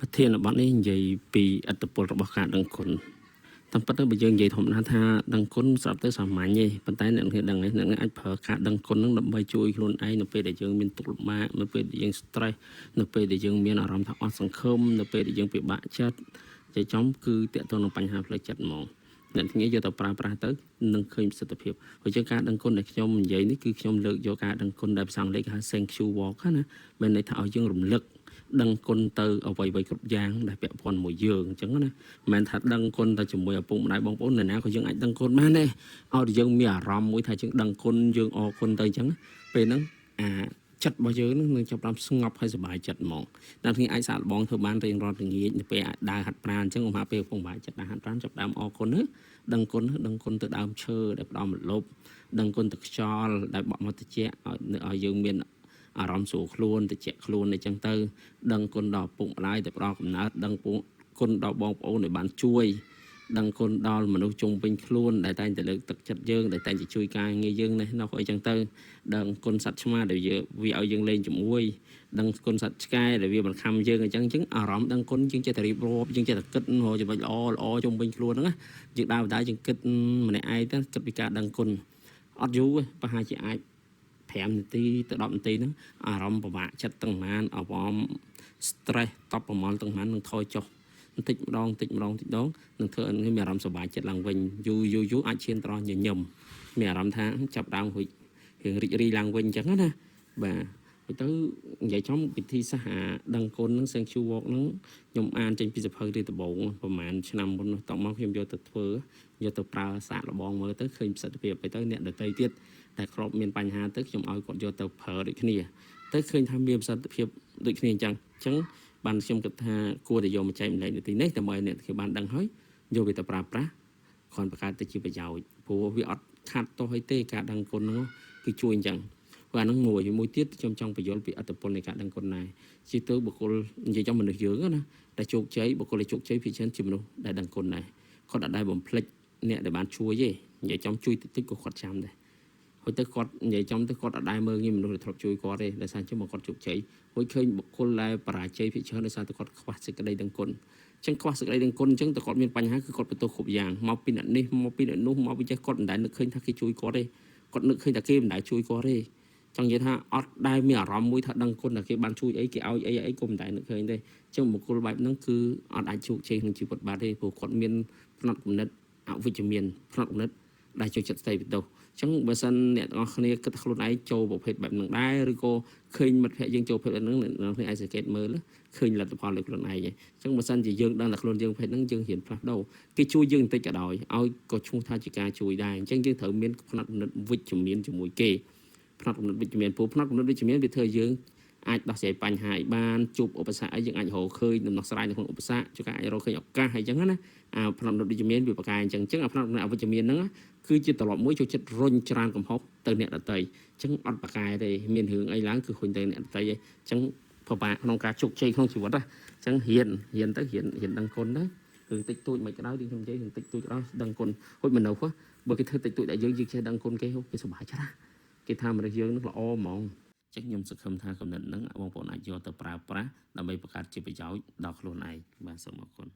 ប្រធានបទនេះនិយាយពីអត្តពលរបស់ការដឹងគុណតាមពិតទៅបើយើងនិយាយធម្មតាថាដឹងគុណស្រាប់ទៅសាមញ្ញទេប៉ុន្តែអ្នកនឹងដឹងនេះអ្នកនឹងអាចប្រើការដឹងគុណនឹងដើម្បីជួយខ្លួនឯងនៅពេលដែលយើងមានទុក្ខលំបាកនៅពេលដែលយើង stress នៅពេលដែលយើងមានអារម្មណ៍ថាអស់សង្ឃឹមនៅពេលដែលយើងពិបាកចិត្តជាចំគឺតាក់ទងនឹងបញ្ហាផ្លូវចិត្តហ្មងអ្នកងាយយកទៅប្រើប្រាស់ទៅនឹងឃើញប្រសិទ្ធភាពព្រោះជាការដឹងគុណដែលខ្ញុំនិយាយនេះគឺខ្ញុំលើកយកការដឹងគុណដែលភាសាអង់គ្លេសហៅ thank you walk ណាមានន័យថាឲ្យយើងរំលឹកដឹងគុណទៅអ្វីៗគ្រប់យ៉ាងដែលពាក់ព័ន្ធមួយយើងអញ្ចឹងណាមិនមែនថាដឹងគុណតែជាមួយឪពុកម្ដាយបងប្អូនអ្នកណាក៏យើងអាចដឹងគុណបានដែរឲ្យយើងមានអារម្មណ៍មួយថាយើងដឹងគុណយើងអរគុណទៅអញ្ចឹងពេលហ្នឹងចិត្តរបស់យើងនឹងចាប់ផ្ដើមស្ងប់ហើយសុបាយចិត្តហ្មងដល់ថ្ងៃអាចសាកល្បងធ្វើបានរៀងរាល់ល្ងាចនៅពេលដើរហាត់ប្រាណអញ្ចឹងឧបមាពេលកំពុងបាយចិត្តដើរហាត់ប្រាណចាប់ផ្ដើមអរគុណដឹងគុណទៅដើមឈើដែលផ្ដើមរលប់ដឹងគុណទៅខ្យល់ដែលបក់មកត្រជាក់ឲ្យយើងមានអារម្មណ៍ស្រួលខ្លួនត្រជាក់ខ្លួនអីចឹងទៅដឹងគុណដល់ពុកម្ដាយដែលផ្ដល់កំណើតដឹងគុណដល់បងប្អូនដែលបានជួយដឹងគុណដល់មនុស្សជុំវិញខ្លួនដែលតែងតែលើកទឹកចិត្តយើងដែលតែងតែជួយការងារយើងនេះនោះអីចឹងទៅដឹងគុណសត្វឆ្មាដែលវាឲ្យយើងលេងជាមួយដឹងគុណសត្វឆ្កែដែលវាបង្ខំយើងអញ្ចឹងអារម្មណ៍ដឹងគុណយើងចេះតែរៀបរាប់យើងចេះតែគិតចំណុចល្អជុំវិញខ្លួនហ្នឹងណាយើងដើរបណ្ដាយើងគិតម្នាក់ឯងទៅគិតពីការដឹងគុណអត់យូរប្រហែលជាអាច5នាទីទៅ10នាទីហ្នឹងអារម្មណ៍ពិបាកចិត្តទាំងម៉ានអារម្មណ៍ stress តបប្រមល់ទាំងម៉ាននឹងថយចុះបន្តិចម្ដងនឹងធ្វើឲ្យមានអារម្មណ៍សុបាយចិត្តឡើងវិញយូរអាចឈានត្រង់ញញឹមមានអារម្មណ៍ថាចាប់ដើមរួចរឿងរីករាយឡើងវិញអញ្ចឹងណាបាទទៅនិយាយចំពិធីសាស្ត្រដឹងគុណនឹង Thank you walk នឹងខ្ញុំអានចេញពីសភៅទីដំបូងប្រហែលឆ្នាំមុននោះតមកខ្ញុំយកទៅធ្វើយកទៅប្រើសាកល្បងមើលទៅឃើញប្រសិទ្ធភាពទៅអ្នកដទៃទៀតតែគ្របមានបញ្ហាទៅខ្ញុំឲ្យគាត់យកទៅប្រើដូចគ្នាទៅឃើញថាមានប្រសិទ្ធភាពដូចគ្នាអញ្ចឹងបានខ្ញុំគិតថាគួរតែយកមកចែកម្លែកនៅទីនេះដើម្បីអ្នកគេបានដឹងហើយយកវាទៅប្រើប្រាស់គ្រាន់បង្កើតទៅជាប្រយោជន៍ព្រោះវាអត់ខាត់ទោះអីទេការដឹងគុណនោះគឺជួយអញ្ចឹងព្រោះអានឹងមួយទៀតខ្ញុំចង់បញ្យល់ពីអត្តពលនៃការដឹងគុណដែរជាទៅបុគ្គលនិយាយចំមនុស្សយើងណាតែជោគជ័យបុគ្គលដែលជោគជ័យភាគច្រើនជាមនុស្សដែលដឹងគុណដែរគាត់អត់ដែលបំភ្លេចអ្នកដែលបានជួយទេនិយាយចំជួយតិចក៏គាត់ចាំដែរហើយទៅគាត់និយាយចំទៅគាត់អត់ដែលមើលងាយមនុស្សដែលធ្លាប់ជួយគាត់ទេដោយសារជិះមកគាត់ជោគជ័យហើយឃើញបុគ្គលដែលបរាជ័យភាគច្រើនដោយសារតែគាត់ខ្វះសេចក្តីដឹងគុណអញ្ចឹងខ្វះសេចក្តីដឹងគុណអញ្ចឹងតែគាត់មានបញ្ហាគឺគាត់បន្ទោសគ្រប់យ៉ាងមកពីអ្នកនេះមកពីអ្នកនោះមកពីចេះគាត់មិនដែលនឹកឃើញថាគេជួយគាត់ទេគាត់នឹកឃើញតែគេមិនដែលជួយគាត់ទេចង់និយាយថាអត់ដែលមានអារម្មណ៍មួយថាដឹងគុណថាគេបានជួយអីគេឲ្យអីក៏មិនដែលនឹកឃើញទេអញ្ចឹងបុគ្គលបែបហ្នឹងគឺអត់អាចជោគជ័យក្នុងជីវិតបានទេព្រោះគាត់មានផ្នត់គំនិតអវិជ្ជមានផ្នត់គំនិតដែលចូលចិត្តស្ដីបន្ទោសអញ្ចឹងបើសិនអ្នកទាំងអស់គ្នាគិតខ្លួនឯងចូលប្រភេទបែបហ្នឹងដែរឬក៏ឃើញមិត្តភក្តិយើងចូលប្រភេទហ្នឹងអ្នកគ្នាអាចសង្កេតមើលឃើញលទ្ធផលលើខ្លួនឯងអញ្ចឹងបើសិនជាយើងដឹងតែខ្លួនយើងប្រភេទហ្នឹងយើងហ៊ានផ្លាស់ប្ដូរគេជួយយើងបន្តិចក៏ដោយឲ្យក៏ឈ្មោះថាជាការជួយដែរអញ្ចឹងយើងត្រូវមានផ្នត់គំនិតវិជ្ជមានជាមួយគេផ្នត់គំនិតវិជ្ជមានព្រោះផ្នត់គំនិតវិជ្ជមានវាធ្វើឲ្យយើងអាចដោះស្រាយបញ្ហាឲ្យបានជួបឧបសគ្គអីយើងអាចរកឃើញដំណោះស្រាយនៅក្នុងឧបសគ្គជួនកាលអាចរកឃើញឱកាសអីចឹងណាផ្នត់គំនិតវិជ្ជមានវាប្រកែអញ្ចឹងផ្នត់គំនិតអវិជ្ជមានហ្នឹងគឺជាត្រឡប់មួយចូលចិត្តរុញច្រានកំហុសទៅអ្នកដទៃអញ្ចឹងអត់ប្រកែទេមានរឿងអីឡើងគឺហ៊ុញទៅអ្នកដទៃអញ្ចឹងពិបាកក្នុងការជោគជ័យក្នុងជីវិតណាអញ្ចឹងហ៊ានដឹងគុណទៅគឺតិចតួចមិនក្តៅទីខ្ញុំនិយាយរឿងតិចតួចក៏ដោយដឹងគុណហូចមនុស្សបើគេធ្វើតិចតួចតែយើងចេះដឹងគុណគេសុបាយចិត្តណាគេថាមនុស្សយើងនឹងល្អហ្មងចឹងខ្ញុំសង្ឃឹមថាគំនិតហ្នឹងបងប្អូនអាចយកទៅប្រើប្រាស់ដើម្បីបង្កើតជាប្រយោជន៍ដល់ខ្លួនឯងបាទសូមអរគុណ